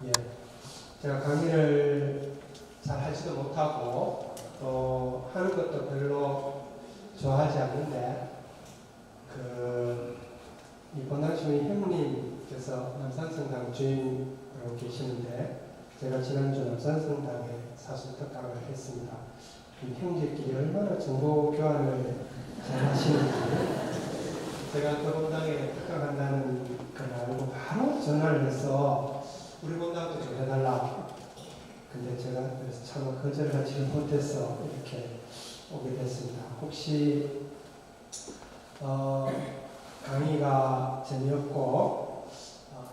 예, 제가 강의를 잘 하지도 못하고 또 하는 것도 별로 좋아하지 않는데 이 권한주의 형님께서 남산성당 주임으로 계시는데 제가 지난주 남산성당에 사수 특강을 했습니다. 이 형제끼리 얼마나 정보 교환을 잘 하시는지 제가 그 본당에 특강한다는 걸 알고 바로 전화를 해서 우리 본당도 좀 해달라. 근데 제가 그래서 참 거절하지 못해서 이렇게 오게 됐습니다. 혹시 강의가 재미없고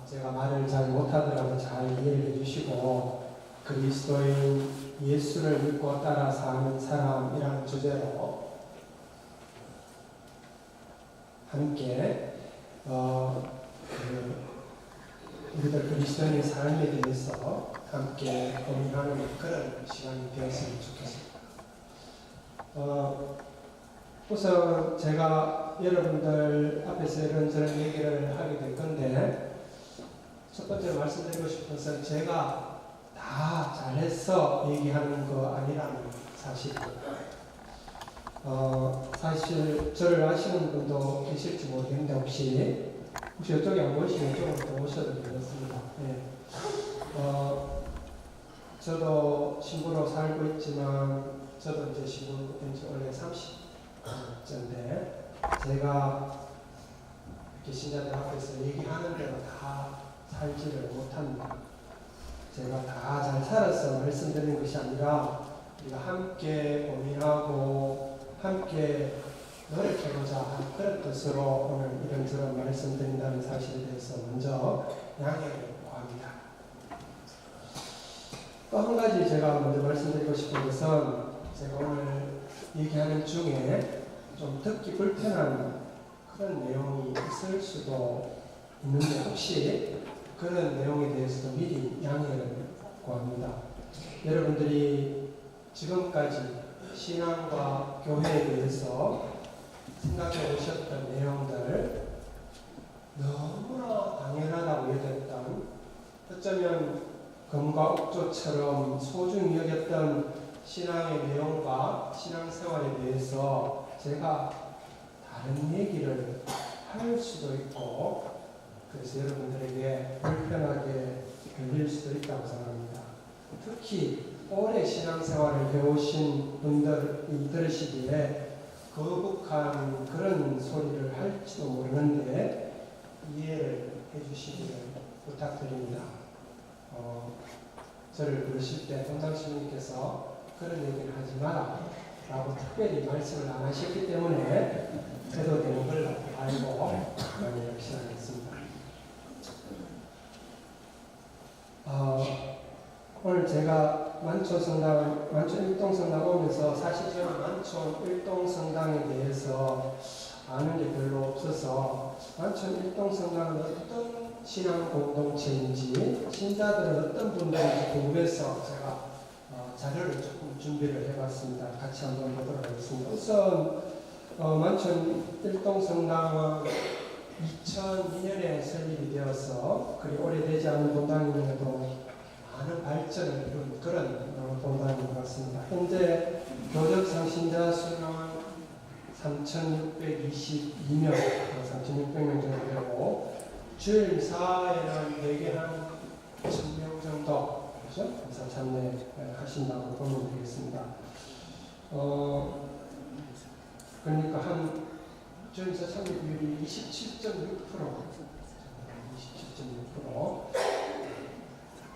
제가 말을 잘 못하더라도 잘 이해를 해주시고 그리스도인 예수를 믿고 따라 사는 사람이라는 주제로 함께 우리들 그리스도인의 삶에 대해서 함께 고민하는 그런 시간이 되었으면 좋겠습니다. 우선 제가 여러분들 앞에서 이런저런 얘기를 하게 될 건데 첫 번째로 말씀드리고 싶은 것은 제가 다 잘해서 얘기하는 거 아니라는 사실입니다. 사실 저를 아시는 분도 계실지 모르겠는데 혹시 이쪽에 안 보이시면 이쪽으로 또 오셔도 되겠습니다. 네. 저도 신부로 살고 있지만 저도 이제 신부 된 지 원래 30년째인데 제가 이렇게 신자들 앞에서 얘기하는 대로 다 살지를 못합니다. 제가 다 잘 살아서 말씀드리는 것이 아니라 우리가 함께 고민하고 함께 노력해보자 그런 뜻으로 오늘 이런저런 말씀드린다는 사실에 대해서 먼저 양해를 구합니다. 또 한 가지 제가 먼저 말씀드리고 싶은 것은 제가 오늘 얘기하는 중에 좀 듣기 불편한 그런 내용이 있을 수도 있는데 혹시 그런 내용에 대해서도 미리 양해를 구합니다. 여러분들이 지금까지 신앙과 교회에 대해서 생각해 보셨던 내용들 너무나 당연하다고 여겼던 어쩌면 금과 옥조처럼 소중히 여겼던 신앙의 내용과 신앙생활에 대해서 제가 다른 얘기를 할 수도 있고 그래서 여러분들에게 불편하게 들릴 수도 있다고 생각합니다. 특히 오래 신앙생활을 해오신 분들이 들으시기에 거북한 그런 소리를 할지도 모르는데 이해를 해주시기를 부탁드립니다. 저를 부르실 때 본당주님께서 그런 얘기를 하지 마라 라고 특별히 말씀을 안 하셨기 때문에 해도 되는 걸 알고 많이 역시하겠습니다. 오늘 제가 만촌 일동성당 오면서 사실 저는 만촌 일동성당에 대해서 아는 게 별로 없어서 만촌 일동성당은 어떤 신앙 공동체인지 신자들은 어떤 분들인지 궁금해서 제가 자료를 조금 준비를 해봤습니다. 같이 한번 보도록 하겠습니다. 우선 만촌 일동성당은 2002년에 설립이 되어서 그리 오래되지 않은 본당임에도 많은 발전을 이룬 그런 본당인 것 같습니다. 현재 교적상 신자 수는 3,622명, 3,600명 정도 되고 주일 미사에는 대개 한 1,000명 정도 그렇죠? 미사 참여하신다고 보면 되겠습니다. 그러니까 한 주일 미사 참여율이 27.6%,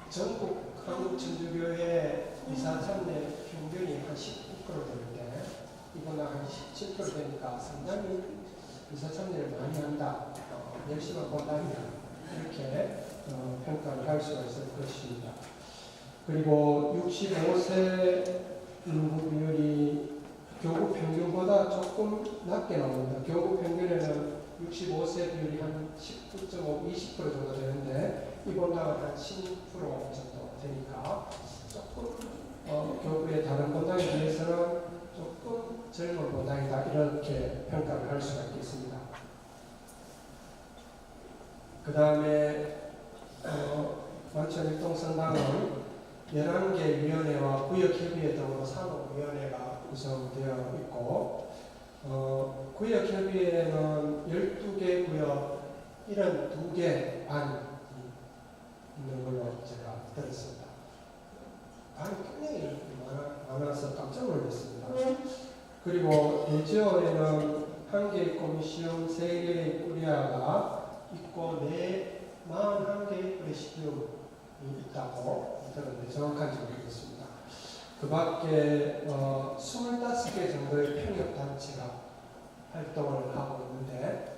전국 한국천주교회 미사 참여 평균이 한 19% 되는데 이번에 한 17% 되니까 상당히 미사 참여를 많이 한다. 열심히 본다면 이렇게 평가를 할 수가 있을 것입니다. 그리고 65세 인구 비율이 교구 평균보다 조금 낮게 나옵니다. 교구 평균에는 65세 비율이 한 19.5, 20% 정도 되는데 이 본당은 한 16% 정도 되니까 조금 교구의 다른 본당에 비해서는 조금 젊은 본당이다 이렇게 평가를 할 수가 있겠습니다. 그 다음에 만천일동성당은 11개 위원회와 구역협의회 등으로 사무위원회가 구성되어 있고 구역협의회는 12개 구역 72개 반이 있는 걸로 제가 들었습니다. 반이 굉장히 많아서 깜짝 놀랐습니다. 그리고 대지어에는 1개의 코미시움, 3개의 꾸리아가 있고 41개의 프레시디움이 있다고 들었는데 정확한지 모르겠습니다. 그 밖에 25개 정도의 평협단체가 활동을 하고 있는데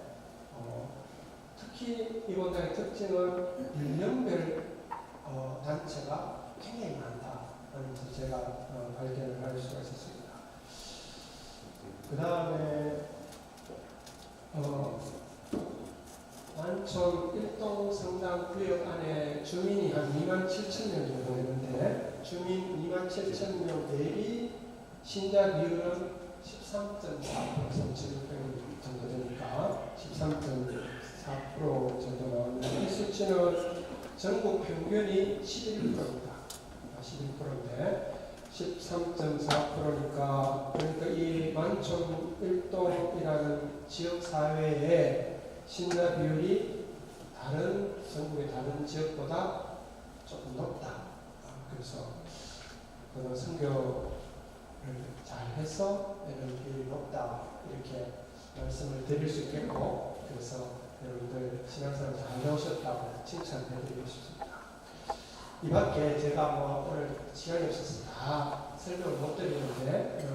특히 이번 달의 특징은 연령별 단체가 굉장히 많다는 것을 제가 발견을 할 수가 있었습니다. 그 다음에 만촌 일동 성당 구역 안에 주민이 한 27,000명 정도 되는데 주민 27,000명 대비 신자 비율은 13.4% 3,600명 정도 되니까 13.4% 정도 나오는데 이 수치는 전국 평균이 11%입니다. 11%인데 13.4%니까 그러니까 이 만촌 일동이라는 지역 사회에 신자 비율이 다른 전국의 다른 지역보다 조금 높다. 그래서 그 선교를 잘해서 이런 비율이 높다 이렇게 말씀을 드릴 수 있겠고 그래서 여러분들 신앙생활 잘 배우셨다고 칭찬해드리고 싶습니다. 이 밖에 제가 오늘 시간이 없어서 다 설명을 못 드리는데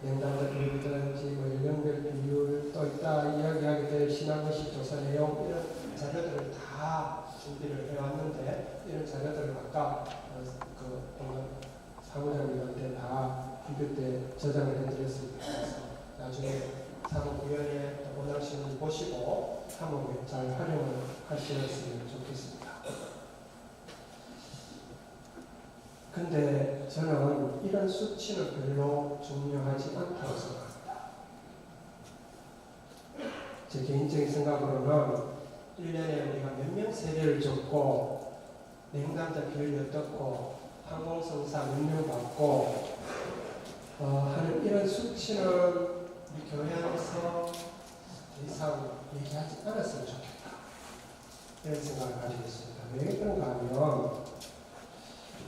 연단자 비율이든지 연령별 비율 또 있다 이야기하게 될 신앙의식 조사 내용 이런 자료들을 다 준비를 해왔는데 이런 자료들을 아까 오늘 사무장님한테 다 비교 때 저장을 해드렸습니다. 그래서 나중에 사무위원회 원하시는 보시고 사무에 잘 활용을 하시었으면 좋겠습니다. 근데 저는 이런 수치는 별로 중요하지 않다고 생각합니다. 제 개인적인 생각으로는 1년에 우리가 몇 명 세례를 줬고 냉담자 비율이 어떻고 항공성사 몇 명 받고 하는 이런 수치는 우리 교회 안에서 더 이상 얘기하지 않았으면 좋겠다. 이런 생각을 가지고 있습니다. 왜 그런가 하면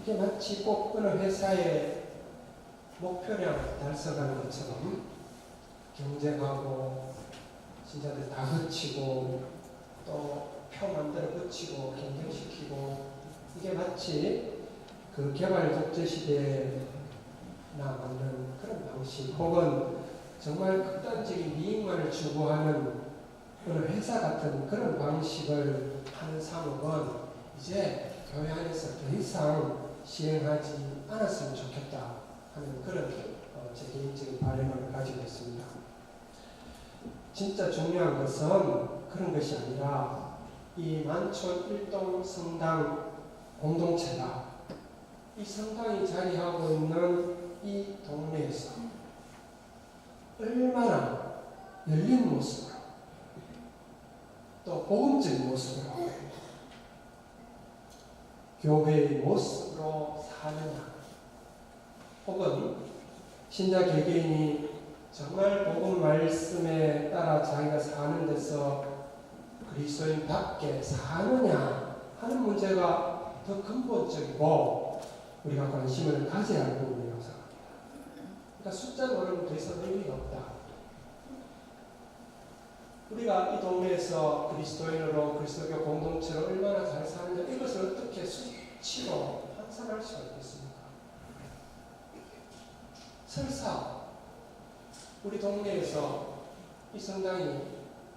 이게 마치 꼭 어느 회사의 목표량을 달성하는 것처럼 경쟁하고 신자들 다 거치고 또 표 만들어 붙이고 경쟁시키고 이게 마치 그 개발 독재 시대에 나가는 그런 방식 혹은 정말 극단적인 이익만을 추구하는 그런 회사 같은 그런 방식을 하는 사업은 이제 교회 안에서 더 이상 시행하지 않았으면 좋겠다 하는 그런 제 개인적인 바람을 가지고 있습니다. 진짜 중요한 것은 그런 것이 아니라 이 만촌 일동 성당 공동체가 이 성당이 자리하고 있는 이 동네에서 얼마나 열린 모습으로 또 복음적인 모습으로 교회의 모습으로 사느냐 혹은 신자 개개인이 정말 복음 말씀에 따라 자기가 사는 데서 그리스도인답게 사느냐 하는 문제가 더 근본적이고 우리가 관심을 가져야 할 부분이라고 생각합니다. 그러니까 숫자 노름은 더 이상 의미가 없다. 우리가 이 동네에서 그리스도인으로 그리스도교 공동체로 얼마나 잘 사는지 이것을 어떻게 수치로 환산할 수가 있겠습니까? 설사 우리 동네에서 이 성당이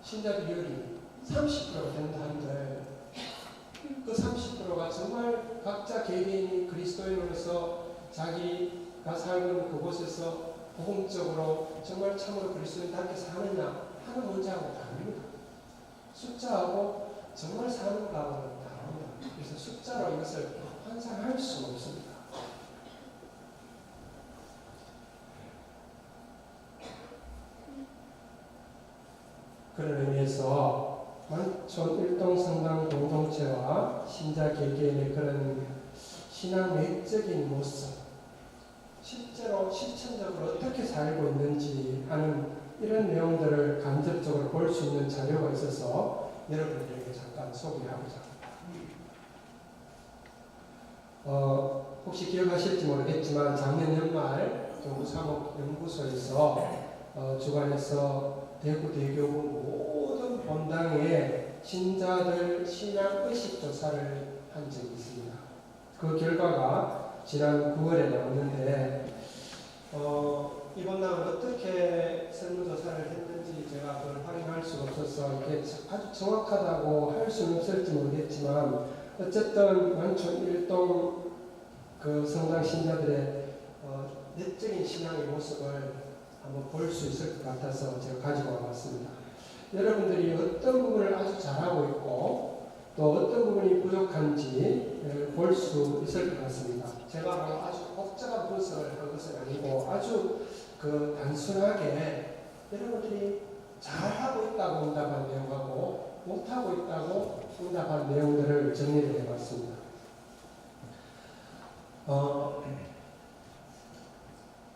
신자 비율이 30% 된다 한들 그 30%가 정말 각자 개개인이 그리스도인으로서 자기가 살고 있는 그곳에서 복음적으로 정말 참으로 그리스도인답게 사느냐 하는 문제하고 다릅니다. 숫자하고 정말 사는 가하고는 다릅니다. 그래서 숫자로 이것을 환산할 수가 없습니다. 그런 의미에서 만촌 일동성당 공동체와 신자 개개인의 그런 신앙 내적인 모습, 실제로 실천적으로 어떻게 살고 있는지 하는 이런 내용들을 간접적으로 볼 수 있는 자료가 있어서 여러분들에게 잠깐 소개하고자 합니다. 혹시 기억하실지 모르겠지만 작년 연말 경부사목연구소에서 주관해서 대구 대교구 모든 본당에 신자들 신앙의식 조사를 한 적이 있습니다. 그 결과가 지난 9월에 나왔는데 이 본당은 어떻게 설문조사를 했는지 제가 그걸 확인할 수가 없어서 이게 아주 정확하다고 할 수는 없을지 모르겠지만 어쨌든 만촌 일동 그 성당 신자들의 내적인 신앙의 모습을 한번 볼 수 있을 것 같아서 제가 가지고 와봤습니다. 여러분들이 어떤 부분을 아주 잘하고 있고 또 어떤 부분이 부족한지 볼 수 있을 것 같습니다. 제가 뭐 아주 복잡한 분석을 한 것은 아니고 아주 그 단순하게 여러분들이 잘하고 있다고 응답한 내용하고 못하고 있다고 응답한 내용들을 정리를 해봤습니다.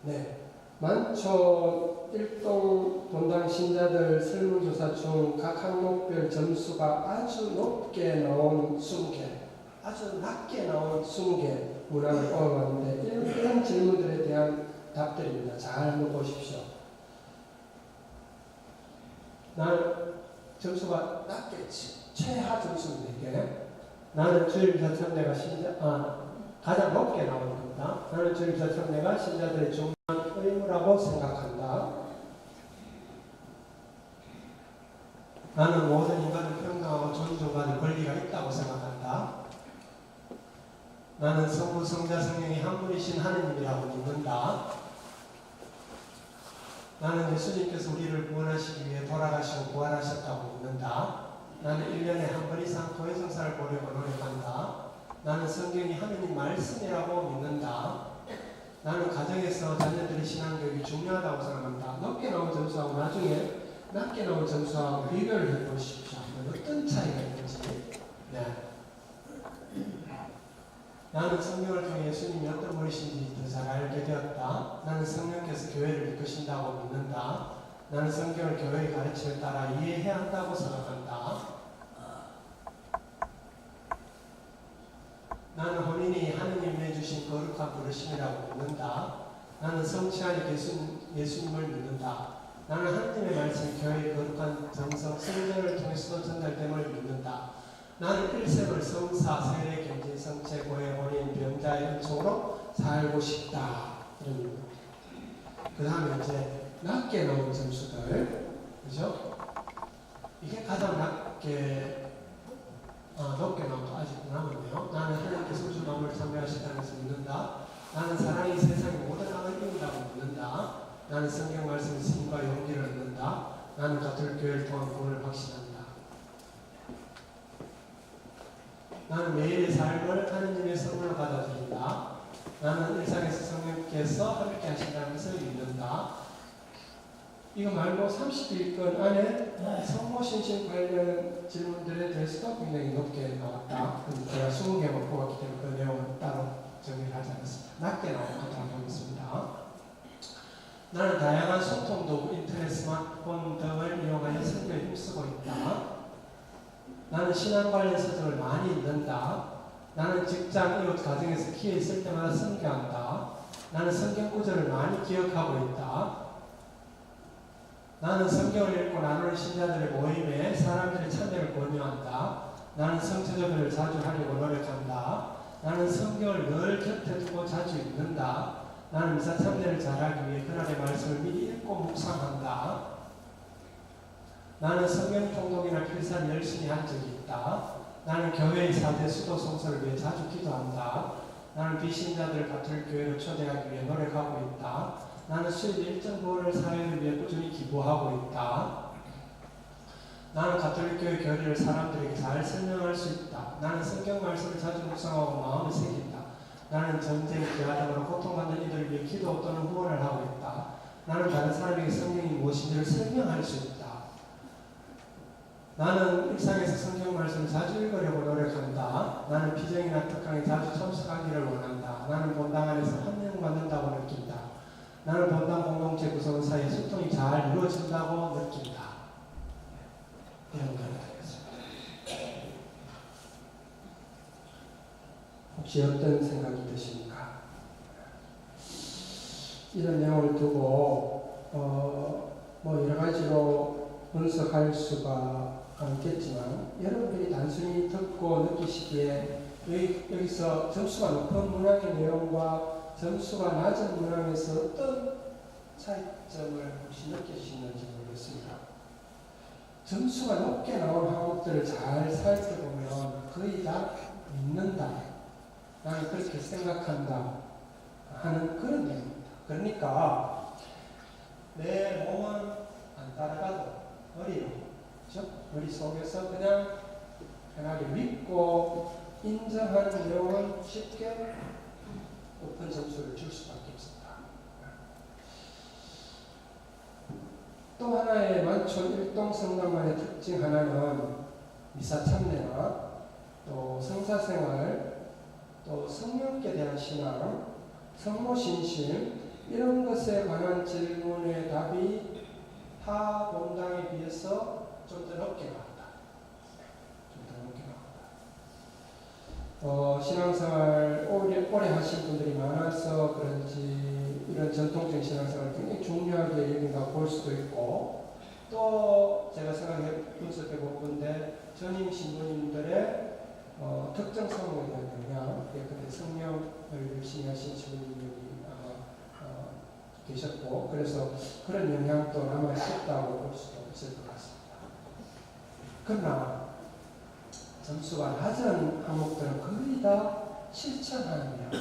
네. 만촌 일동 본당 신자들 설문조사 중 각 항목별 점수가 아주 높게 나온 20개, 아주 낮게 나온 20개 문항을 뽑아봤는데 이런 질문들에 대한 답들입니다. 잘 한번 보십시오. 나는 점수가 낮겠지. 최하 점수는 4개. 나는 주일미사 참내가 가장 높게 나오는 겁니다. 나는 주일미사 참내가 신자들의 중요한 의무라고 생각한다. 나는 모든 인간은 평등하고 존중받을 권리가 있다고 생각한다. 나는 성부, 성자, 성령이 한 분이신 하느님이라고 믿는다. 나는 예수님께서 우리를 구원하시기 위해 돌아가시고 부활하셨다고 믿는다. 나는 1년에 한 번 이상 도회성사를 보려고 노력한다. 나는 성경이 하느님 말씀이라고 믿는다. 나는 가정에서 자녀들의 신앙교육이 중요하다고 생각한다. 높게 나온 점수하고 나중에 낮게 나온 점수하고 비교를 해보십시오. 어떤 차이가 있는지. 네. 나는 성경을 통해 예수님이 어떤 분이신지 더 잘 알게 되었다. 나는 성령께서 교회를 이끄신다고 믿는다. 나는 성경을 교회의 가르침에 따라 이해해야 한다고 생각한다. 나는 혼인이 하느님이 주신 거룩한 부르심이라고 믿는다. 나는 성취하는 예수님을 믿는다. 나는 하느님의 말씀이 교회의 거룩한 정성, 성전을 통해서도 전달됨을 믿는다. 나는 일생을 성사, 세례, 경진, 성체, 고해, 혼인, 병자의 은총으로 살고 싶다. 이런 겁니다. 그 다음에 이제 낮게 나온 점수들, 그죠? 이게 가장 높게 나온 거 아직 남았네요. 나는 하나님께서 우주 만물을 창조하셨다는 것을 믿는다. 나는 사랑이 세상의 모든 악을 이긴다고 믿는다. 나는 성경 말씀의 힘과 용기를 얻는다. 나는 가톨릭 교회를 통한 구원을 확신한다. 나는 매일의 삶을 하느님의 선물로 받아들인다. 나는 일상에서 성령께서 함께 하신다는 것을 믿는다. 이거 말고 30일권 안에 성모신신 관련 질문들에 대해서도 굉장히 높게 나왔다. 제가 20개만 뽑았기 때문에 그 내용은 따로 정리를 하지 않았습니다. 낮게 나오도록 하겠습니다. 나는 다양한 소통 도구, 인터넷, 스마트폰 등을 이용하여 설교에 힘쓰고 있다. 나는 신앙 관련 서적을 많이 읽는다. 나는 직장, 이웃, 가정에서 기회 있을 때마다 선교한다. 나는 성경 구절을 많이 기억하고 있다. 나는 성경을 읽고 나누는 신자들의 모임에 사람들의 참여를 권유한다. 나는 성체조별을 자주 하려고 노력한다. 나는 성경을 늘 곁에 두고 자주 읽는다. 나는 미사 참여를 잘하기 위해 그날의 말씀을 미리 읽고 묵상한다. 나는 성경 통독이나 필사를 열심히 한 적이 있다. 나는 교회의 사제 수도 성소를 위해 자주 기도한다. 나는 비신자들을 가톨릭 교회로 초대하기 위해 노력하고 있다. 나는 수입 일정 부분을 사회를 위해 꾸준히 기부하고 있다. 나는 가톨릭 교회 교리를 사람들에게 잘 설명할 수 있다. 나는 성경 말씀을 자주 묵상하고 마음을 새긴다. 나는 전쟁, 기아 등으로 고통받는 이들을 위해 기도 또는 후원을 하고 있다. 나는 다른 사람에게 성경이 무엇인지를 설명할 수 있다. 나는 일상에서 성경 말씀을 자주 읽으려고 노력한다. 나는 피정이나 특강에 자주 참석하기를 원한다. 나는 본당 안에서 환영받는다고 느낀다. 나는 본당 공동체 구성원 사이에 소통이 잘 이루어진다고 느낀다. 이런 걸 하겠습니다. 혹시 어떤 생각이 드십니까? 이런 내용을 두고 뭐 여러 가지로 분석할 수가 있겠지만 여러분들이 단순히 듣고 느끼시기에 여기서 점수가 높은 문항의 내용과 점수가 낮은 문항에서 어떤 차이점을 혹시 느끼시는지 모르겠습니다. 점수가 높게 나온 항목들을 잘 살펴보면 거의 다 믿는다. 나는 그렇게 생각한다. 하는 그런 내용입니다. 그러니까 내 몸은 안 따라가도 머리로, 그렇죠? 머릿속에서 그냥 편하게 믿고 인정하는 내용은 쉽게 높은 점수를 줄 수밖에 없습니다. 또 하나의 만촌 일동성당만의 특징 하나는 미사참례나 또 성사생활, 또 성령께 대한 신앙, 성모신심 이런 것에 관한 질문의 답이 타 본당에 비해서 좀 더 높게 나온다. 좀 더 높게 나온다. 신앙생활 오래 하신 분들이 많아서 그런지 이런 전통적인 신앙생활을 굉장히 중요하게 여긴다고 볼 수도 있고, 또 제가 분석해 볼 건데 전임 신부님들의 특정 성에 대한 영향, 예컨대 성령을 열심히 하신 신부님들이 계셨고, 그래서 그런 영향도 남아있었다고 볼 수도 있을 것 같습니다. 그러나 점수가 낮은 항목들은 거의 다 실천하는 내용.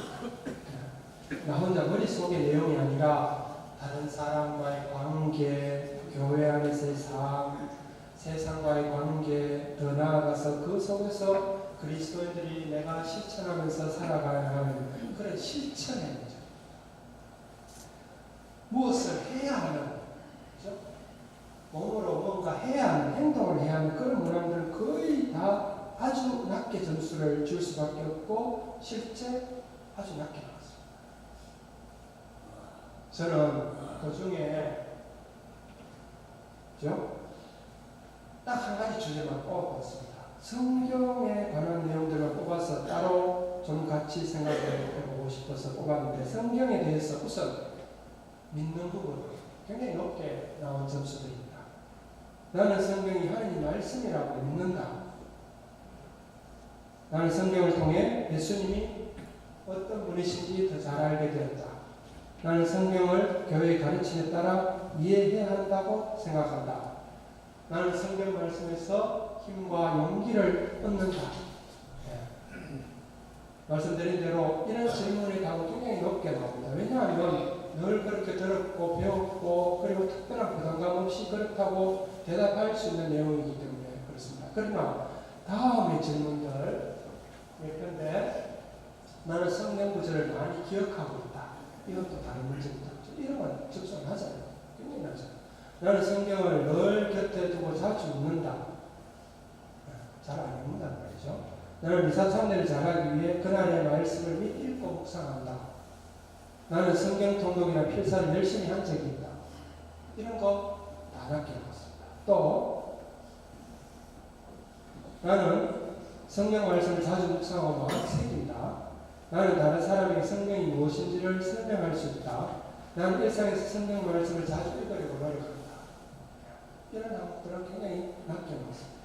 나 혼자 머릿속의 내용이 아니라 다른 사람과의 관계, 교회 안에서의 삶, 세상과의 관계, 더 나아가서 그 속에서 그리스도인들이 내가 실천하면서 살아가야 하는 그런 실천의 문제. 무엇을 해야 하는, 그렇죠? 몸으로 뭔가 해야 하는, 행동을 해야 하는 그런 문항들은 거의 다 아주 낮게 점수를 줄 수밖에 없고 실제 아주 낮게 나왔습니다. 저는 그 중에 딱 한 가지 주제만 뽑아봤습니다. 성경에 관한 내용들을 뽑아서 따로 좀 같이 생각해 보고 싶어서 뽑았는데, 성경에 대해서 우선 믿는 부분 굉장히 높게 나온 점수들입니다. 나는 성경이 하나님 말씀이라고 믿는다. 나는 성경을 통해 예수님이 어떤 분이신지 더 잘 알게 되었다. 나는 성경을 교회의 가르침에 따라 이해해야 한다고 생각한다. 나는 성경 말씀에서 힘과 용기를 얻는다. 말씀드린 대로 이런 질문의 답은 굉장히 높게 나옵니다. 왜냐하면 늘 그렇게 들었고 배웠고 그리고 특별한 부담감 없이 그렇다고 대답할 수 있는 내용이기 때문에 그렇습니다. 그러나 다음의 질문들, 예컨대 나는 성경 구절을 많이 기억하고 있다. 이것도 다른 문제입니다. 이런 건 적소는 하잖아요. 굉장히 낮아요. 나는 성경을 늘 곁에 두고 자주 읽는다. 잘 안 읽는단 말이죠. 나는 미사참례를 잘하기 위해 그날의 말씀을 및 읽고 묵상한다. 나는 성경 통독이나 필사를 열심히 한 적이 있다. 이런 거 다 낮게 나왔습니다. 또 나는 성경 말씀을 자주 묵상하고 마음에 새긴다. 나는 다른 사람에게 성경이 무엇인지를 설명할 수 있다. 나는 일상에서 성경 말씀을 자주 읽으려고 노력한다. 이런 항목들은 굉장히 낮게 나왔습니다.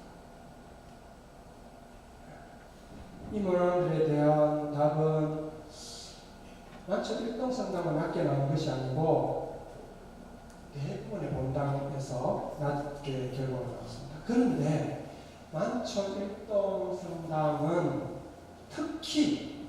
이 문항들에 대한 답은 만초 일동성당만 낮게 나온 것이 아니고 대부분의 본당에서 낮게 결과가 나왔습니다. 그런데 만초 일동성당은 특히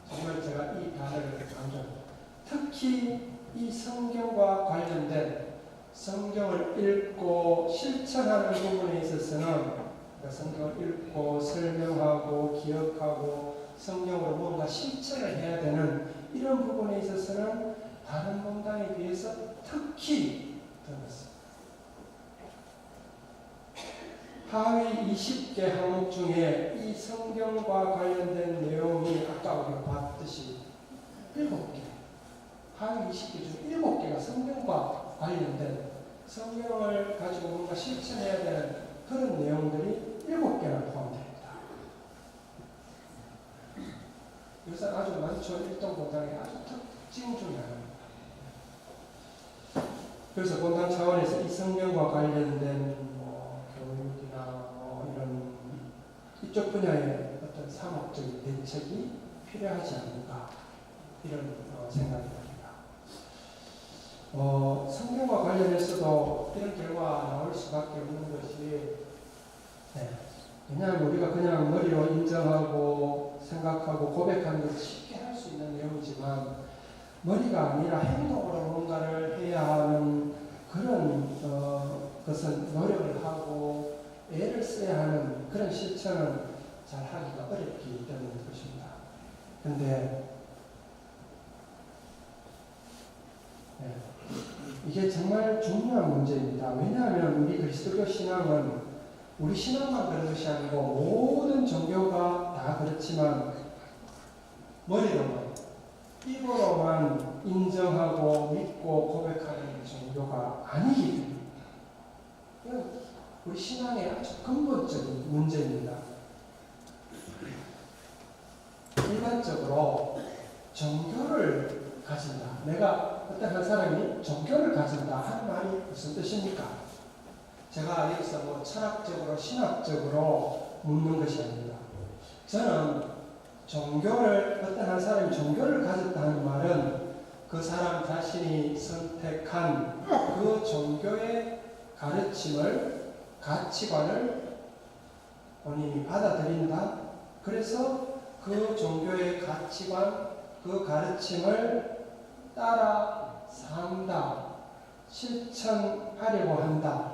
정말 제가 이 단어를 강조합니다. 특히 이 성경과 관련된 성경을 읽고 실천하는 부분에 있어서는 성경을 읽고 설명하고 기억하고 성경으로 뭔가 실천을 해야 되는 이런 부분에 있어서는 다른 본당에 비해서 특히 더 높습니다. 하위 20개 항목 중에 이 성경과 관련된 내용이 아까 우리가 봤듯이 7개, 하위 20개 중 7개가 성경과 관련된, 성경을 가지고 뭔가 실천해야 되는 그런 내용들이 7개나 포함됩니다. 이것은 아주 많죠. 일동 본당의 아주 특징 중에 하나입니다. 그래서 본당 차원에서 이 성경과 관련된 교육이나 이런 이쪽 분야의 어떤 상업적인 대책이 필요하지 않을까, 이런 생각이 듭니다. 성경과 관련해서도 이런 결과가 나올 수밖에 없는 것이, 왜냐하면 우리가 그냥 머리로 인정하고 생각하고 고백하는 것을 쉽게 할 수 있는 내용이지만, 머리가 아니라 행동으로 뭔가를 해야 하는 그런 것은 노력을 하고 애를 써야 하는 그런 실천은 잘 하기가 어렵기 때문인 것입니다. 그런데 이게 정말 중요한 문제입니다. 왜냐하면 우리 그리스도교 신앙은 우리 신앙만 그런 것이 아니고 모든 종교가 다 그렇지만 머리로만, 입으로만 인정하고 믿고 고백하는 종교가 아니기 때문에 우리 신앙의 아주 근본적인 문제입니다. 일반적으로 종교를 가진다, 내가 어떤 한 사람이 종교를 가진다 하는 말이 무슨 뜻입니까? 제가 여기서 철학적으로 신학적으로 묻는 것이 아닙니다. 저는 종교를, 어떤 한 사람이 종교를 가졌다는 말은 그 사람 자신이 선택한 그 종교의 가르침을, 가치관을 본인이 받아들인다. 그래서 그 종교의 가치관, 그 가르침을 따라 산다, 실천하려고 한다,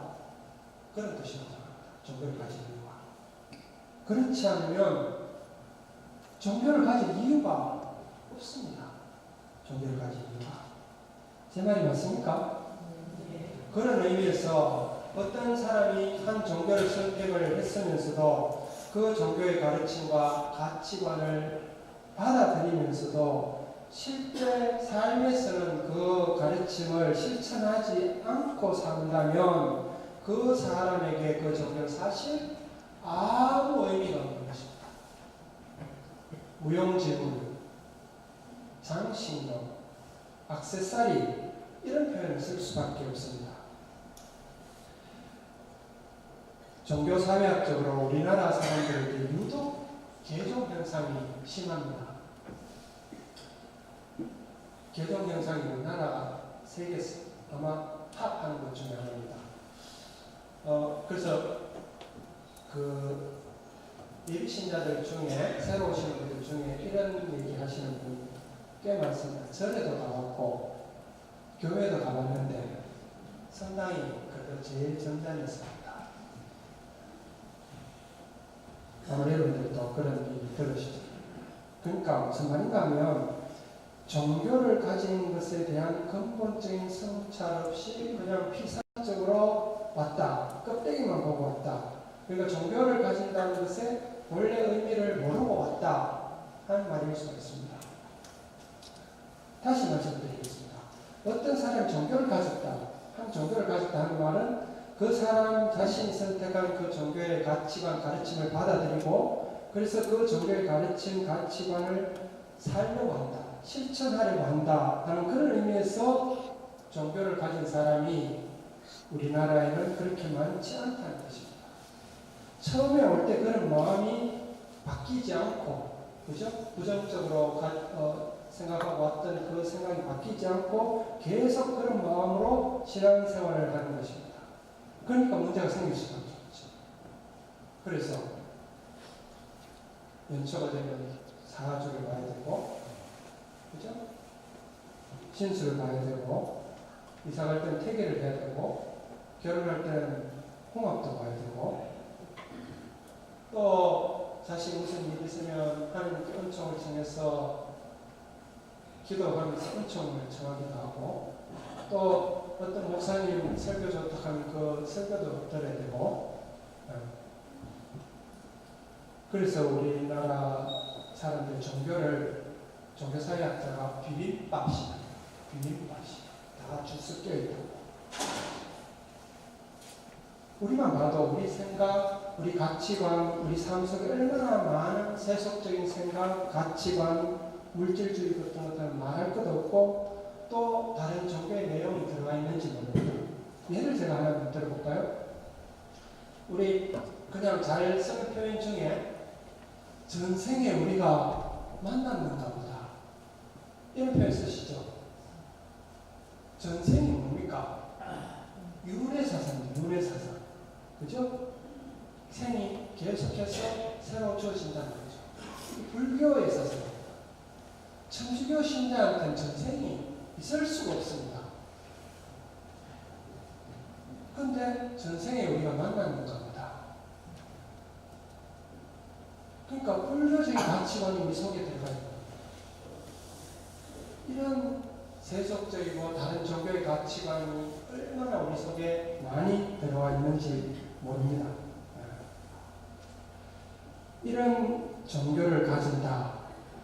그런 뜻이라고 합니다. 종교를 가진 이유가. 그렇지 않으면 종교를 가질 이유가 없습니다. 종교를 가질 이유가. 제 말이 맞습니까? 그런 의미에서 어떤 사람이 한 종교를 선택을 했으면서도 그 종교의 가르침과 가치관을 받아들이면서도 실제 삶에서는 그 가르침을 실천하지 않고 산다면 그 사람에게 그 종교는 사실 아무 의미가 없는 것입니다. 무용지물, 장신경, 액세서리, 이런 표현을 쓸 수밖에 없습니다. 종교사회학적으로 우리나라 사람들에게 유독 개종 현상이 심합니다. 개종 현상이 우리나라가 세계에서 아마 탑하는 것 중에 하나입니다. 그래서 그 예비신자들 중에, 새로 오시는 분들 중에 이런 얘기 하시는 분이 꽤 많습니다. 절에도 가봤고 교회도 가봤는데 상당히 그래도 제일 전단했습니다. 아마 여러분들도 그런 얘기 들으시죠. 그러니까 무슨 말인가 하면, 종교를 가진 것에 대한 근본적인 성찰 없이 그냥 피상적으로 왔다, 껍데기만 보고 왔다, 그러니까 종교를 가진다는 것의 원래 의미를 모르고 왔다 하는 말일 수가 있습니다. 다시 말씀드리겠습니다. 어떤 사람이 종교를 가졌다, 한 종교를 가졌다 하는 말은 그 사람 자신이 선택한 그 종교의 가치관, 가르침을 받아들이고 그래서 그 종교의 가르침, 가치관을 살려고 한다, 실천하려고 한다 하는 그런 의미에서 종교를 가진 사람이 우리나라에는 그렇게 많지 않다는 것입니다. 처음에 올 때 그런 마음이 바뀌지 않고, 그죠? 부정적으로 생각하고 왔던 그 생각이 바뀌지 않고 계속 그런 마음으로 신앙생활을 하는 것입니다. 그러니까 문제가 생길 수밖에 없죠. 그래서 연초가 되면 사주를 봐야 되고, 그죠? 신수를 봐야 되고, 이사 갈 때는 태계를 해야 되고, 결혼할 때는 홍합도 봐야 되고, 또 자식 무슨 일이 있으면 하나님께 은총을 청해서 기도하면서 은총을 청하기도 하고, 또 어떤 목사님 설교 좋다 하면 그 설교도 들어야 되고, 그래서 우리나라 사람들 종교사회학자가 비빔밥이다. 다 주섞여 있고. 우리만 봐도 우리 생각, 우리 가치관, 우리 삶 속에 얼마나 많은 세속적인 생각, 가치관, 물질주의 같은 것들은 말할 것도 없고 또 다른 종교의 내용이 들어가 있는지 모릅니다. 예를 제가 하나 들어볼까요? 우리 그냥 잘 쓰는 표현 중에 전생에 우리가 만났는가 보다. 이런 표현 쓰시죠? 전생이 뭡니까? 유래사상입니다. 유래사상. 그죠? 생이 계속해서 새로 주어진다는 거죠. 불교에 있어서 천주교 신자한테는 전생이 있을 수가 없습니다. 근데 전생에 우리가 만났는가 보다. 그러니까 불교적인 가치관이 우리 속에 들어가 있는 거예요. 이런 세속적이고 다른 종교의 가치관이 얼마나 우리 속에 많이 들어와 있는지 모릅니다. 이런 종교를 가진다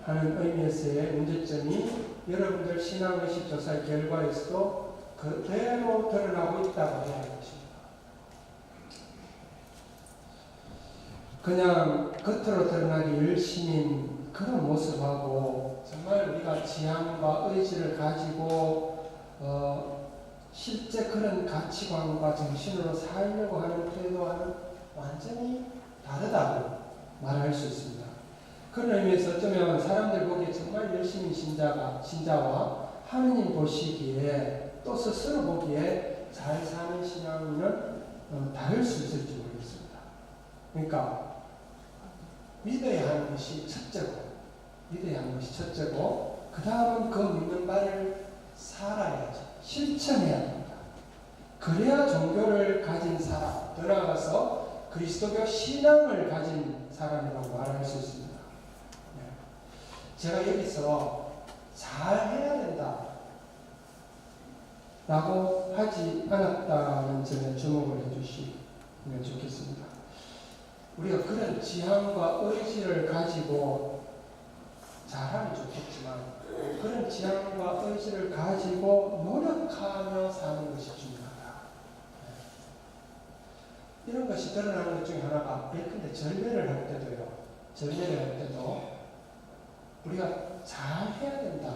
하는 의미에서의 문제점이 여러분들 신앙의식 조사의 결과에서도 그대로 드러나고 있다고 해야 할 것입니다. 그냥 겉으로 드러나기 열심인 그런 모습하고 정말 우리가 지향과 의지를 가지고 실제 그런 가치관과 정신으로 살려고 하는 태도와는 완전히 다르다고 말할 수 있습니다. 그런 의미에서 어쩌면 사람들 보기에 정말 열심히 신자와 하느님 보시기에 또 스스로 보기에 잘 사는 신앙은 다를 수 있을지 모르겠습니다. 그러니까 믿어야 하는 것이 첫째고 그 다음은 그 믿는 바를 살아야죠. 실천해야 합니다. 그래야 종교를 가진 사람, 더 나아가서 그리스도교 신앙을 가진 사람이라고 말할 수 있습니다. 제가 여기서 잘 해야 된다 라고 하지 않았다는 점에 주목을 해주시면 좋겠습니다. 우리가 그런 지향과 의지를 가지고 잘하면 좋겠지만 그런 지향과 의지를 가지고 노력하며 사는 것이 중요하다. 이런 것이 드러나는 것 중에 하나가 예컨대 절매를 할 때도 우리가 잘 해야 된다.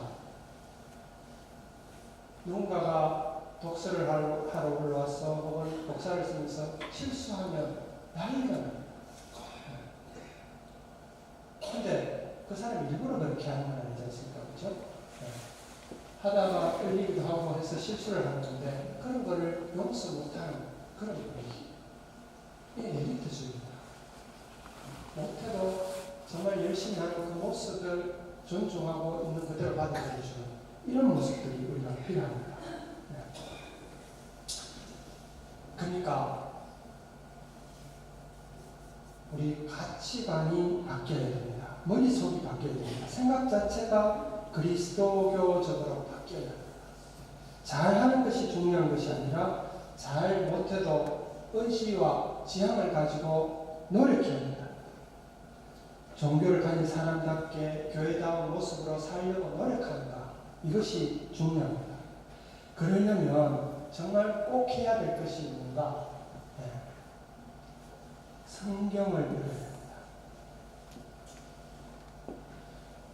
누군가가 독서를 하러 올라와서 혹은 독사를 쓰면서 실수하면 난리가 납니다. 근데 그 사람이 일부러 그렇게 하는 건 아니지 않습니까? 그렇죠? 하다가 끌리기도 하고 해서 실수를 하는 건데 그런 거를 용서 못하는 그런 분위기. 이게 엘리트주의입니다. 못해도 정말 열심히 하는 그 모습을 존중하고 있는 그대로 받아들여주는 이런 모습들이 우리가 필요합니다. 그러니까 우리 가치관이 바뀌어야 됩니다. 머릿속이 바뀌어야 됩니다. 생각 자체가 그리스도교적으로 바뀌어야 됩니다. 잘하는 것이 중요한 것이 아니라 잘 못해도 의지와 지향을 가지고 노력해야 합니다. 종교를 가진 사람답게 교회다운 모습으로 살려고 노력한다. 이것이 중요합니다. 그러려면 정말 꼭 해야 될 것이 뭔가? 성경을 읽어야 합니다.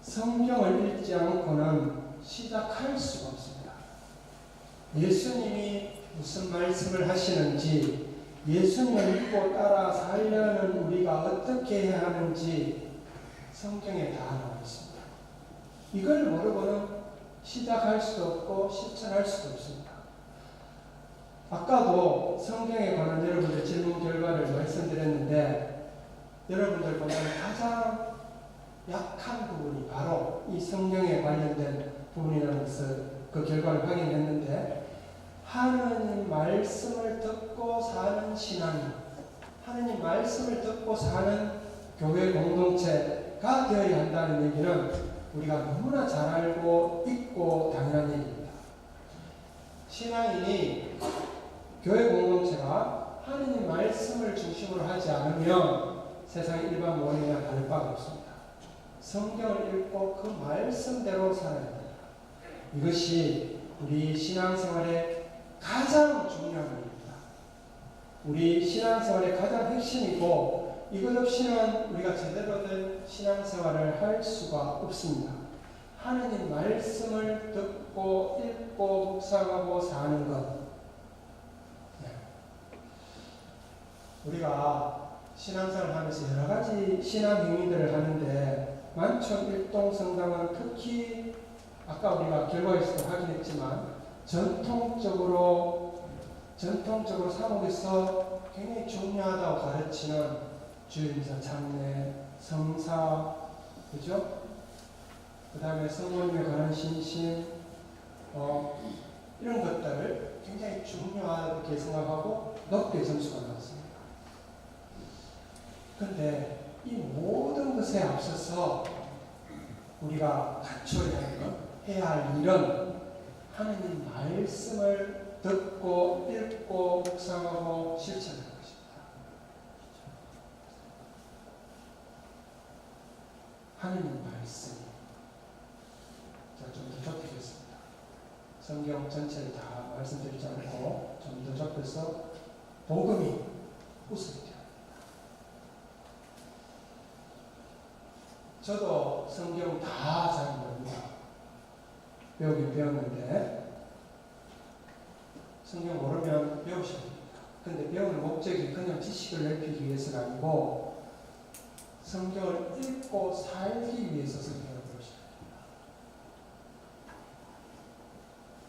성경을 읽지 않고는 시작할 수가 없습니다. 예수님이 무슨 말씀을 하시는지, 예수님을 믿고 따라 살려는 우리가 어떻게 해야 하는지 성경에 다 나와 있습니다. 이걸 모르고는 시작할 수도 없고 실천할 수도 없습니다. 아까도 성경에 관한 여러분들 질문 결과를 말씀드렸는데 여러분들 보면 가장 약한 부분이 바로 이 성경에 관련된 부분이라는 것을 그 결과를 확인했는데 하느님 말씀을 듣고 사는 신앙, 하느님 말씀을 듣고 사는 교회 공동체가 되어야 한다는 얘기는 우리가 너무나 잘 알고 있고 당연한 얘기입니다. 신앙인이 교회 공동체가 하느님 말씀을 중심으로 하지 않으면 세상 일반 원리나 다를 바가 없습니다. 성경을 읽고 그 말씀대로 살아야 됩니다. 이것이 우리 신앙생활의 가장 중요한 일입니다. 우리 신앙생활의 가장 핵심이고 이것 없이는 우리가 제대로 된 신앙생활을 할 수가 없습니다. 하나님 말씀을 듣고 읽고 묵상하고 사는 것. 우리가 신앙생활을 하면서 여러 가지 신앙 행위들을 하는데 만촌일동성당은 특히 아까 우리가 결과에서도 확인했지만 전통적으로 사목에서 굉장히 중요하다고 가르치는 주일미사 창례, 성사, 그죠? 그 다음에 성모님에 관한 신심, 이런 것들을 굉장히 중요하게 생각하고 높게 점수가 나왔습니다. 그런데 이 모든 것에 앞서서 우리가 갖춰야 할 것, 해야 할 일은 하나님 말씀을 듣고 읽고 묵상하고 실천하는 것입니다. 하나님 말씀. 자, 좀 더 좁히겠습니다. 성경 전체를 다 말씀드리지 않고 좀 더 좁혀서 복음이 우선이죠. 저도 성경 다 잘 모릅니다. 배우긴 배웠는데 성경 모르면 배우셔야 됩니다. 근데 배우는 목적이 그냥 지식을 넓히기 위해서가 아니고 성경을 읽고 살기 위해서 성경을 배우셔야 됩니다.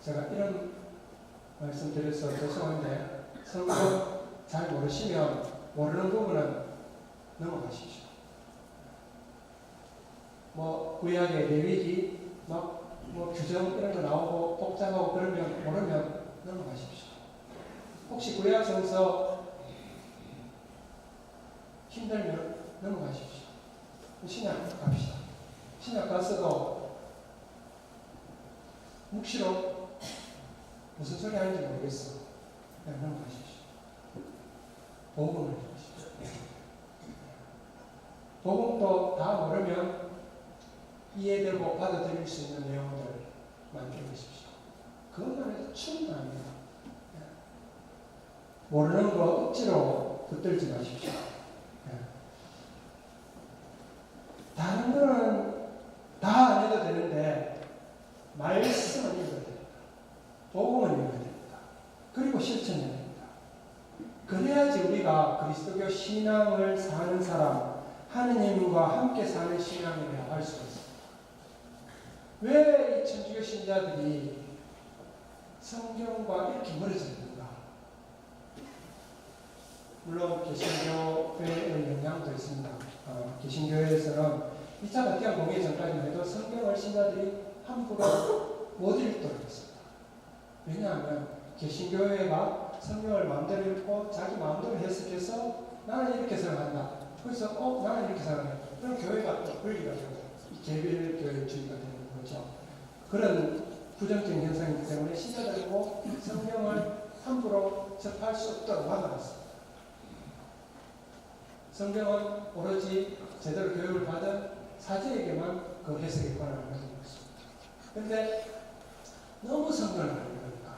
제가 이런 말씀 드려서 죄송한데 성경 잘 모르시면 모르는 부분은 넘어가십시오. 구약의 레위기 규정 이런 거 나오고 복잡하고 그러면 모르면 넘어가십시오. 혹시 구약성서 힘들면 넘어가십시오. 신약 갑시다. 신약 가서도 묵시로 무슨 소리 하는지 모르겠어. 그냥 넘어가십시오. 복음을 해보십시오. 복음도 다 모르면 이해되고 받아들일 수 있는 내용들만 읽으십시오. 그것만 해도 충분합니다. 모르는 거 억지로 붙들지 마십시오. 다른 거는 다 안 해도 되는데 말씀은 읽어야 됩니다. 복음은 읽어야 됩니다. 그리고 실천해야 됩니다. 그래야지 우리가 그리스도교 신앙을 사는 사람, 하느님과 함께 사는 신앙이라고 할 수가 있습니다. 왜 이 천주교 신자들이 성경과 이렇게 멀어져 있는가? 물론 개신교회의 영향도 있습니다. 개신교회에서는 2차 바티칸 공회 전까지만 해도 성경을 신자들이 함부로 못 읽도록 했습니다. 왜냐하면 개신교회가 성경을 마음대로 읽고 자기 마음대로 해석해서 나는 이렇게 생각한다. 그래서 나는 이렇게 생각해. 그럼 교회가 또 분리가지고 개별교회주의가 되는 거죠. 그런 부정적인 현상이기 때문에 신자들고 성경을 함부로 접할 수 없도록 막아놨습니다. 성경은 오로지 제대로 교육을 받은 사제에게만 그 해석의 권한을 가지고 있습니다. 그런데 너무 성경을 안 읽으니까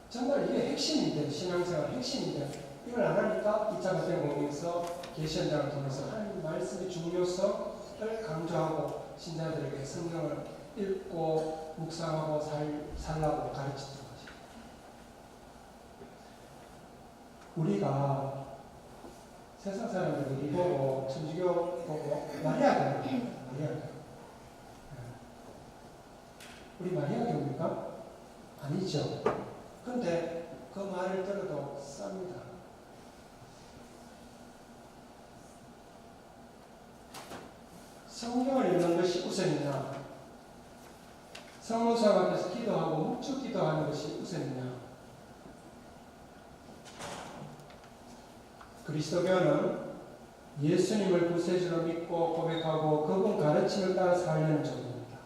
정말 이게 핵심인데, 신앙생활 핵심인데 이걸 안 하니까 2차 바티칸 공회에서 계시현장을 통해서 하나님 말씀의 중요성을 강조하고 신자들에게 성경을 읽고 묵상하고 살라고 가르치는 거죠. 우리가 세상 사람들이 우리 보고 천주교 보고 마리아 교입니다. 마리아 교. 우리 마리아 교입니까? 아니죠. 근데 그 말을 들어도 쌉니다. 성경을 읽는 것이 우선이냐? 성모상 앞에서 기도하고 묵주 기도하는 것이 우선이냐? 그리스도교는 예수님을 구세주로 믿고 고백하고 그분 가르침을 따라 살려는 종입니다.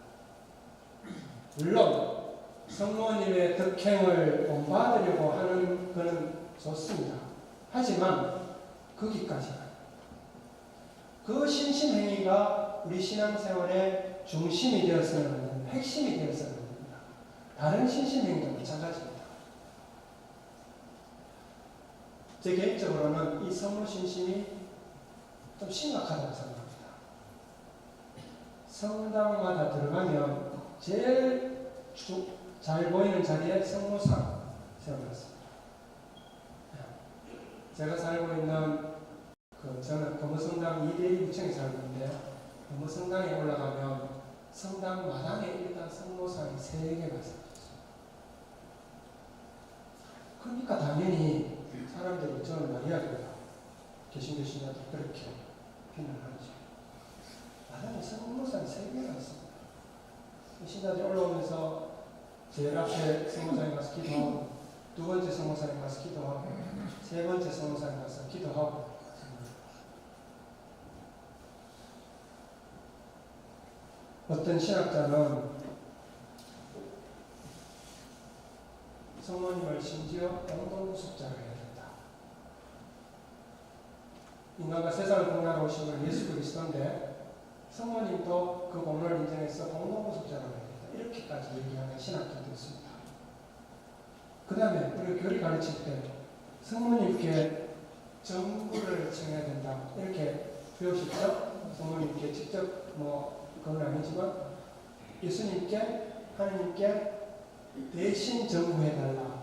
물론 성모님의 덕행을 본받으려고 하는 것은 좋습니다. 하지만 거기까지는 그 신심행위가 우리 신앙생활의 중심이 되어서는 안 됩니다. 핵심이 되어서는 안 됩니다. 다른 신심행위도 마찬가지입니다. 제 개인적으로는 이 성모 신심이 좀 심각하다고 생각합니다. 성당마다 들어가면 제일 잘 보이는 자리에 성모상 세워놨습니다. 제가 살고 있는 저는 금호성당 2대2 구청에 살고 있는데 금호성당에 올라가면 성당 마당에 일단 성모상이 3개가 있습니다. 그러니까 당연히 사람들이 저는 마리아교다 개신교 신자도 그렇게 비난하죠. 마당에 성모상이 3개가 있습니다. 신자들이 올라오면서 제일 앞에 성모상에 가서 기도하고 두 번째 성모상에 가서 기도하고 세 번째 성모상에 가서 기도하고 어떤 신학자는 성모님을 심지어 공동구속자로 해야 된다. 인간과 세상을 공유하러 오신 건 예수 그리스도인데 성모님도 그 공로를 인정해서 공동구속자로 해야 된다. 이렇게까지 얘기하는 신학자도 있습니다. 그 다음에 우리가 교리 가르칠 때 성모님께 정부를 청해야 된다. 이렇게 배우셨죠? 성모님께 직접 그건 아니지만 예수님께 하나님께 대신 정부해달라.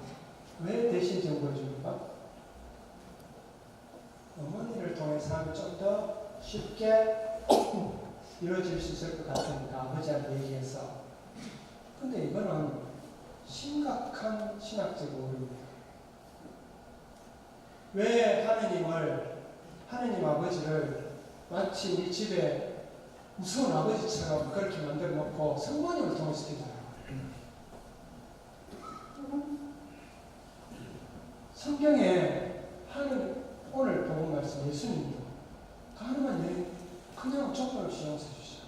왜 대신 정부해줍니까? 어머니를 통해서 하면 좀 더 쉽게 이루어질 수 있을 것 같으니까 아버지한테 얘기해서. 근데 이거는 심각한 신학적 오류입니다. 왜 하느님 아버지를 마치 우리 집에 무서운 아버지처럼 그렇게 만들어 놓고 성모님을 통해서 기도해요. 성경에 오늘 보고 말씀 예수님도 가늠한 여인 그냥 족보를 용서해 주시죠.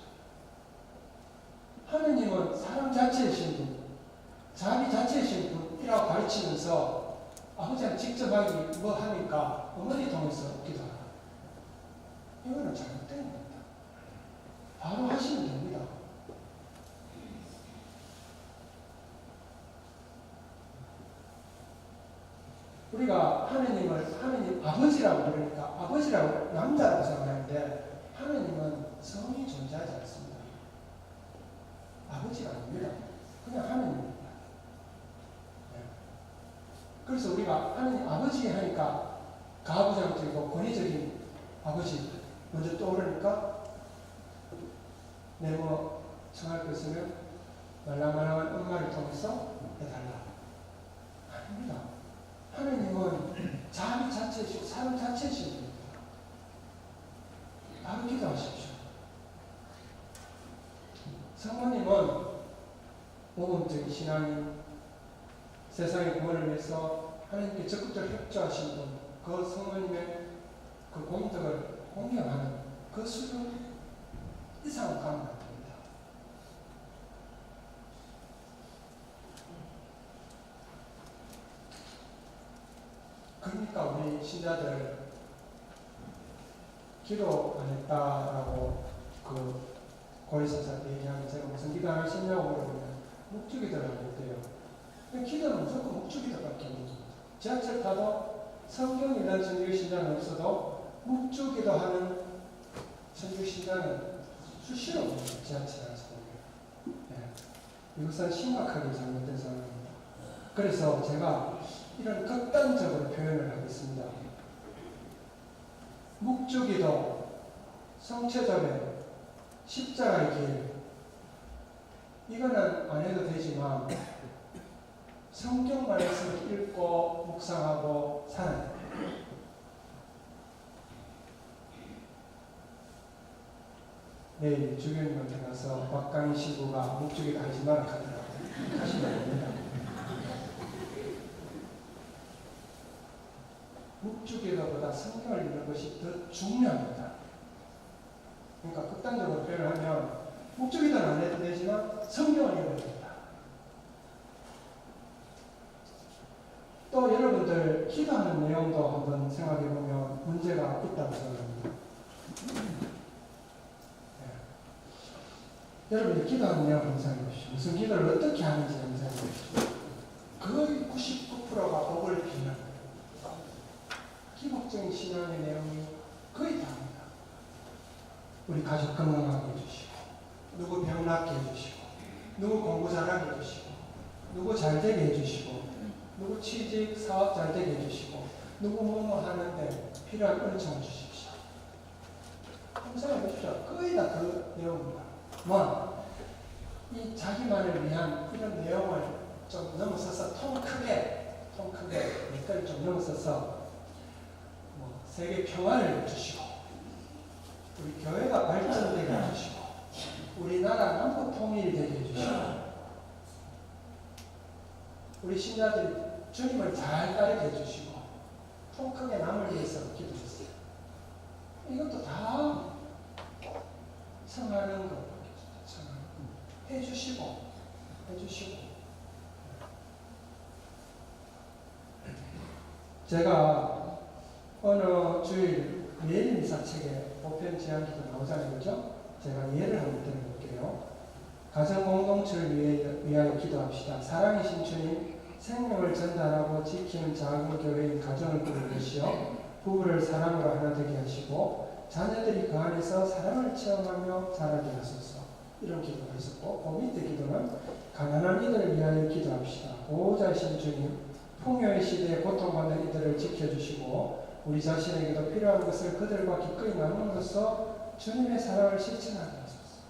하느님은 사람 자체이신 분, 자비 자체이신 분이라고 가르치면서 아버지한테 직접 하기 뭐 하니까 어머니 통해서 기도하라. 이거는 잘못된 겁니다. 바로 하시면 됩니다. 우리가 하느님 아버지라고 부르니까 아버지라고 남자라고 생각하는데 하느님은 성이 존재하지 않습니다. 아버지가 아닙니다. 그냥 하느님입니다. 네. 그래서 우리가 하느님 아버지 하니까 가부장적이고 권위적인 아버지 먼저 떠오르니까 청할 거 있으면 말랑말랑한 엄마를 통해서 해달라. 아닙니다. 하느님은 자비 자체이시고 사람 자체이신 분입니다. 바로 기도하십시오. 성모님은 모범적인 신앙인, 세상의 구원을 위해서 하나님께 적극적으로 협조하신 분, 그 성모님의 그 공덕을 공경하는 그 수준 이상을 가면 안 됩니다. 그러니까 우리 신자들 기도 안 했다라고 고해사사한테 얘기하면 제가 무슨 기도 안 하시냐고 물어보면 묵주기도라고 했대요. 기도는 무조건 묵주기도밖에 없습니다. 지하철 타도 성경 읽는 천주교 신자는 없어도 묵주기도하는 천주교 신자는 수시로 봅니다. 지하철 안에서 보면. 네. 이것은 심각하게 잘못된 상황입니다. 그래서 제가 이런 극단적으로 표현을 하겠습니다. 묵주기도, 성체절에, 십자가의 길, 이거는 안 해도 되지만 성경 말씀을 읽고 묵상하고 사는 내일 주교님한테 가서 박강희 신부가 묵주기도 하지 마라 하더라고요. 하시면 됩니다. 묵주기도보다 성경을 읽는 것이 더 중요합니다. 그러니까 극단적으로 표현하면 묵주기도는 안 해도 되지만 성경을 읽어야 된다. 또 여러분들 기도하는 내용도 한번 생각해 보면 문제가 있다고 생각합니다. 여러분이 기도하는 내용 감상해 보십시오. 무슨 기도를 어떻게 하는지 감상해 보십시오. 거의 99%가 복을 비는 거예요. 기복적인 신앙의 내용이 거의 다입니다. 우리 가족 건강하게 해주시고, 누구 병 낫게 해주시고, 누구 공부 잘하게 해주시고, 누구 잘되게 해주시고, 누구 취직 사업 잘되게 해주시고, 누구 뭐뭐 하는데 필요한 은총을 주십시오. 감상해 보십시오. 거의 다 그 내용입니다. 이 자기만을 위한 이런 내용을 좀 넘어서서 통 크게 몇 가지 좀 넘어서서 세계 평화를 주시고, 우리 교회가 발전되게 해주시고, 우리나라 남북 통일이 되게 해주시고, 우리 신자들이 주님을 잘 따르게 해주시고, 통 크게 남을 위해서 기도했어요. 이것도 다 청하는 것, 해주시고. 제가 어느 주일 예일 미사책에 보편 제한기도 나오잖아요, 그죠? 제가 예를 한번 드려볼게요. 가정 공동체를 위하여 기도합시다. 사랑이신 주님, 생명을 전달하고 지키는 작은 교회인 가정을 꾸려주시어 부부를 사랑으로 하나 되게 하시고 자녀들이 그 안에서 사랑을 체험하며 자라게 하소서. 이런 기도가 있었고, 그 밑에 기도는 가난한 이들을 위하여 기도합시다. 보호자이신 주님, 풍요의 시대에 고통받는 이들을 지켜주시고 우리 자신에게도 필요한 것을 그들과 기꺼이 나눔으로써 주님의 사랑을 실천하게 하소서.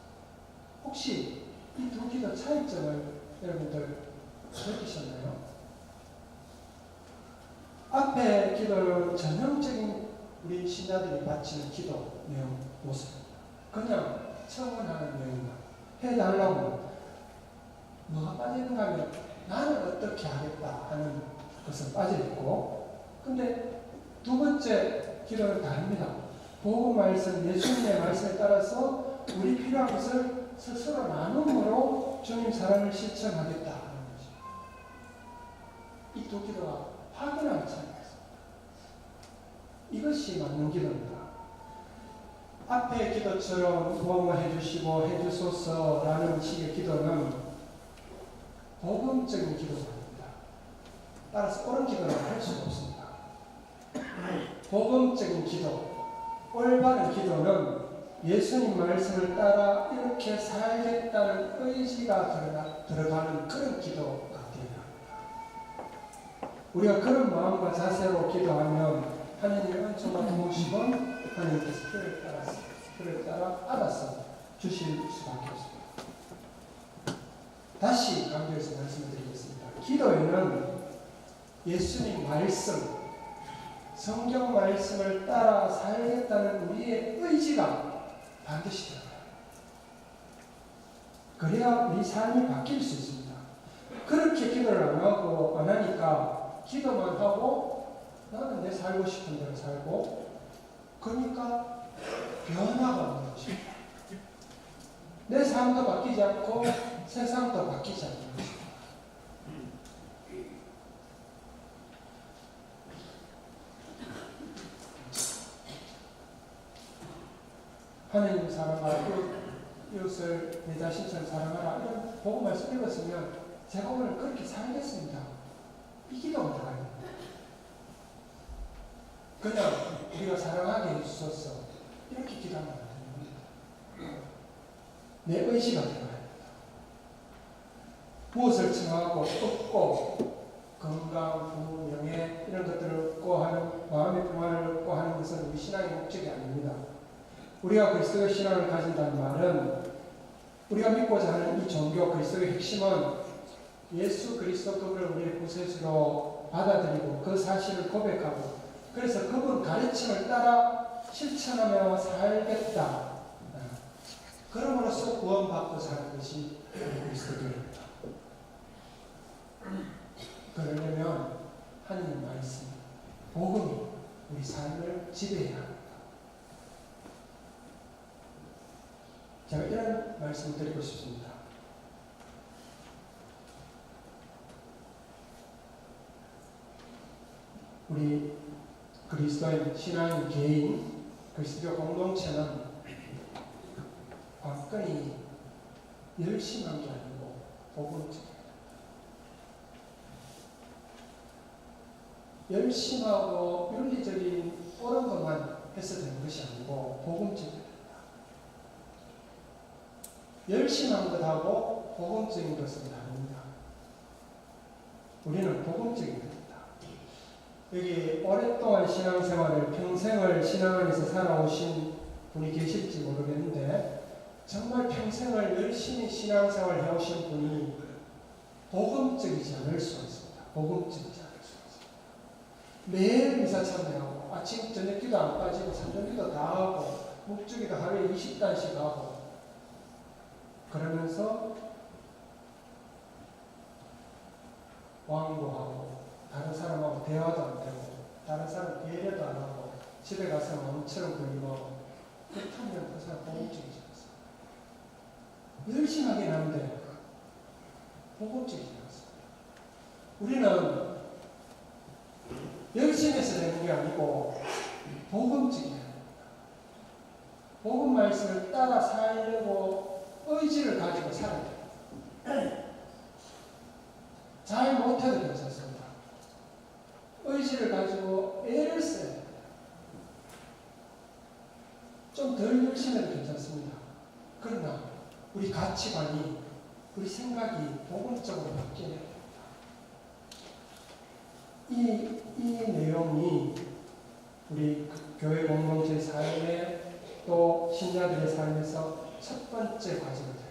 혹시 이 두 기도 차이점을 여러분들 느끼셨나요? 앞에 기도는 전형적인 우리 신자들이 바치는 기도 내용 모습, 그냥 청원하는 내용만 해달라고. 뭐가 빠지는가 하면 나는 어떻게 하겠다 하는 것은 빠져있고, 근데 두 번째 기도는 다릅니다. 복음 말씀, 예수님의 말씀에 따라서 우리 필요한 것을 스스로 나눔으로 주님 사랑을 실천하겠다 하는 거죠. 이 두 기도가 확연한 차이가 있습니다. 이것이 맞는 기도입니다. 앞의 기도처럼 뭐뭐 해주시고 해주소서라는 식의 기도는 복음적인 기도가 아닙니다. 따라서 옳은 기도는 할 수가 없습니다. 복음적인 기도, 올바른 기도는 예수님 말씀을 따라 이렇게 살겠다는 의지가 들어가는 그런 기도가 되어야 합니다. 우리가 그런 마음과 자세로 기도하면 하나님의 은총과 도우심은 하나님께서 그를 따라 알아서 주실 수밖에 없습니다. 다시 강조해서 말씀을 드리겠습니다. 기도에는 예수님 말씀, 성경 말씀을 따라 살겠다는 우리의 의지가 반드시 들어가요. 그래야 우리 삶이 바뀔 수 있습니다. 그렇게 기도를 안 하니까 기도만 하고 나는 내 살고 싶은 대로 살고, 그러니까 변화가 없는 것입니다. 내 삶도 바뀌지 않고 세상도 바뀌지 않는 것입니다. 하나님 사랑하라, 이웃을 내 자신처럼 사랑하라, 이런 복음 말씀 읽었으면 제가 오늘 그렇게 살겠습니다. 이 기도가 들어가야 됩니다. 그냥 우리가 사랑하게 해주소서 이렇게 기도하면 안 됩니다. 내 의지가 들어가야 됩니다. 무엇을 청하고 얻고 건강, 부모, 명예 이런 것들을 얻고 하는, 마음의 평안을 얻고 하는 것은 우리 신앙의 목적이 아닙니다. 우리가 그리스도의 신앙을 가진다는 말은, 우리가 믿고자 하는 이 종교 그리스도의 핵심은 예수 그리스도 그분을 우리의 구세주로 받아들이고 그 사실을 고백하고, 그래서 그분 가르침을 따라 실천하며 살겠다. 그럼으로써 구원받고 사는 것이 그리스도교입니다. 그러려면 하나님 말씀, 복음이 우리 삶을 지배해야 합니다. 제가 이런 말씀을 드리고 싶습니다. 우리 그리스도인 신앙인 개인, 그리스도 공동체는 박근혜 열심한 게 아니고 복음적이에요. 열심하고 윤리적인 옳은 것만 해서 되는 것이 아니고 복음적이다. 열심한 것하고 복음적인 것은 다릅니다. 우리는 복음적인 것이다. 여기 오랫동안 신앙생활을 평생을 신앙 안에서 살아오신 분이 계실지 모르겠는데 정말 평생을 열심히 신앙생활을 해오신 분이 복음적이지 않을 수가 있습니다. 복음적이지 않을 수가 있습니다. 매일 미사 참여하고 아침 저녁 기도 안 빠지고 산전 기도 다 하고 묵주기도 하루에 20단씩 하고 그러면서 왕고하고 다른 사람하고 대화도 안 되고 다른 사람 배려도 안 하고 집에 가서 엄청 걸리고 그렇다면 그 사람 복음적이지 않습니다. 열심하긴 한데 복음적이지 않습니다. 우리는 열심히 해서 되는 게 아니고 복음적이야. 복음 말씀을 따라 살려고 의지를 가지고 살아야 돼요. 잘 못해도 괜찮습니다. 의지를 가지고 애를 써야 돼요. 좀 덜 열심히 해도 괜찮습니다. 그러나 우리 가치관이, 우리 생각이 복음적으로 바뀌어야 됩니다. 이 내용이 우리 교회 공동체 삶에 또 신자들의 삶에서 첫 번째 과제가 됩니다.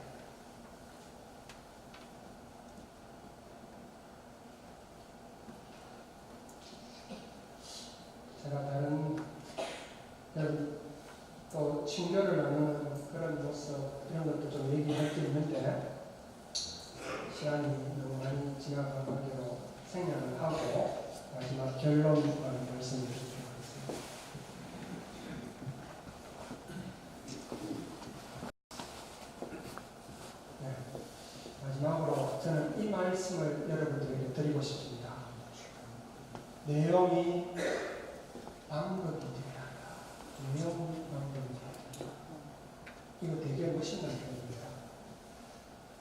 제가 다른 또 친교를 나누는 그런 모습 이런 것도 좀 얘기할 게 있는데 시간이 너무 많이 지나가기로 생략을 하고 마지막 결론 말씀드리도록 하겠습니다. 네, 마지막으로 저는 이 말씀을 여러분들에게 드리고 싶습니다. 내용이 방법이 되어야 한다. 내용이 방법이 되어야 한다. 이거 되게 멋있는 표현입니다.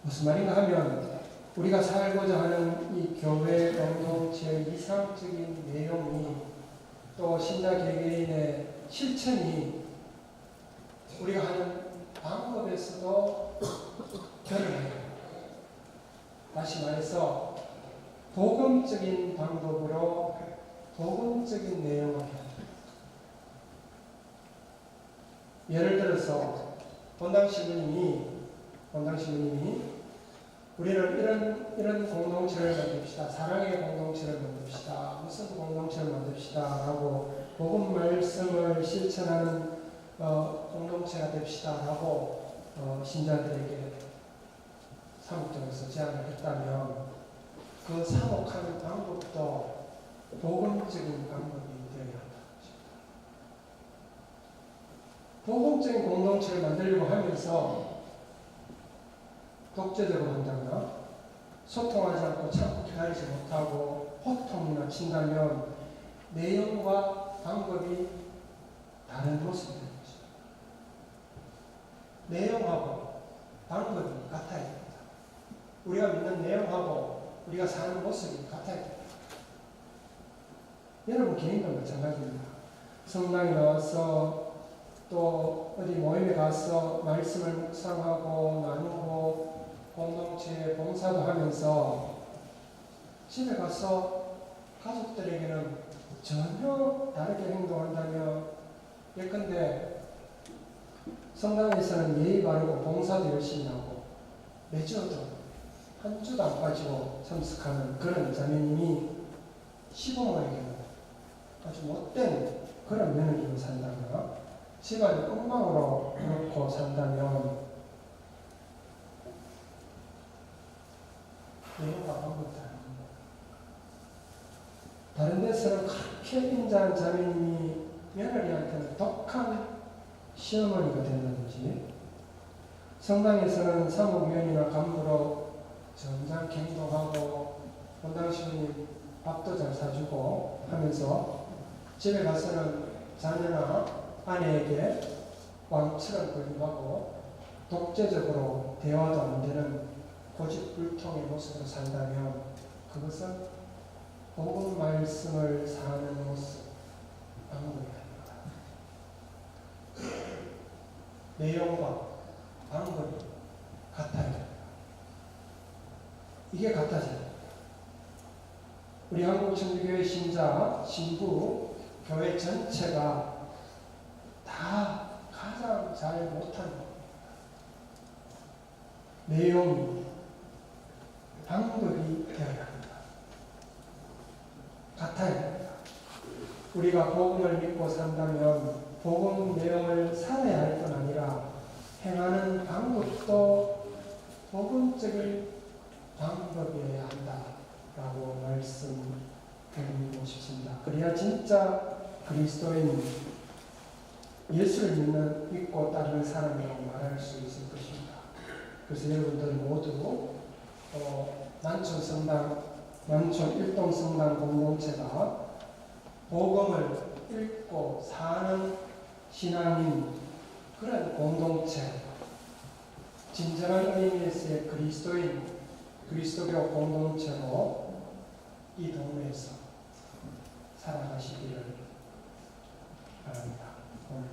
무슨 말인가 하면 우리가 살고자 하는 이 교회 공동체의 이상적인 내용이 또 신자 개개인의 실천이 우리가 하는 방법에서도 드러나요. 다시 말해서 복음적인 방법으로 복음적인 내용을 해야 합니다. 예를 들어서 본당 신부님이 우리는 이런 공동체를 만듭시다. 사랑의 공동체를 만듭시다. 무슨 공동체를 만듭시다. 라고 복음 말씀을 실천하는 공동체가 됩시다. 라고 신자들에게 사목적에서 제안을 했다면 그 사목하는 방법도 복음적인 방법이 되어야 한다. 복음적인 공동체를 만들려고 하면서 독재적으로 한다거나 소통하지 않고 참고 기다리지 못하고 호통이나 친다면 내용과 방법이 다른 모습이 되는 것입니다. 내용하고 방법이 같아야 됩니다. 우리가 믿는 내용하고 우리가 사는 모습이 같아야 됩니다. 여러분 개인도 마찬가지입니다. 성당에 나와서 또 어디 모임에 가서 말씀을 묵상하고 나누고 공동체 봉사도 하면서 집에 가서 가족들에게는 전혀 다르게 행동한다면 예컨대 성당에서는 예의 바르고 봉사도 열심히 하고 매주도 한 주도 안 빠지고 참석하는 그런 자매님이 시부모에게는 아주 못된 그런 며느리로 산다거나 집안을 엉망으로 놓고 산다면 내용과 방법이 다릅니다. 다른 데서는 그렇게 인자한 자매님이 며느리한테는 독한 시어머니가 된다든지 성당에서는 사목위원이나 간부로 점잖게 행동하고 본당 시부님 밥도 잘 사주고 하면서 집에 가서는 자녀나 아내에게 왕처럼 권유하고 독재적으로 대화도 안 되는 고집불통의 모습으로 산다면 그것은 복음 말씀을 사는 모습, 방법이 아닙니다. 내용과 방법이 같아야 됩니다. 이게 같아져야 됩니다. 우리 한국천주교회 신자, 신부, 교회 전체가 다 가장 잘 못하는 겁니다. 내용이, 방법이 되어야 합니다. 같아야 합니다. 우리가 복음을 믿고 산다면 복음 내용을 살아야 할 뿐 아니라 행하는 방법도 복음적인 방법이어야 한다라고 말씀드리고 싶습니다. 그래야 진짜 그리스도인, 예수를 믿고 따르는 사람이라고 말할 수 있을 것입니다. 그래서 여러분들 모두 만촌 일동성당 공동체가 복음을 읽고 사는 신앙인, 그런 공동체, 진정한 의미에서의 그리스도인, 그리스도교 공동체로 이 동네에서 살아가시기를 바랍니다. 오늘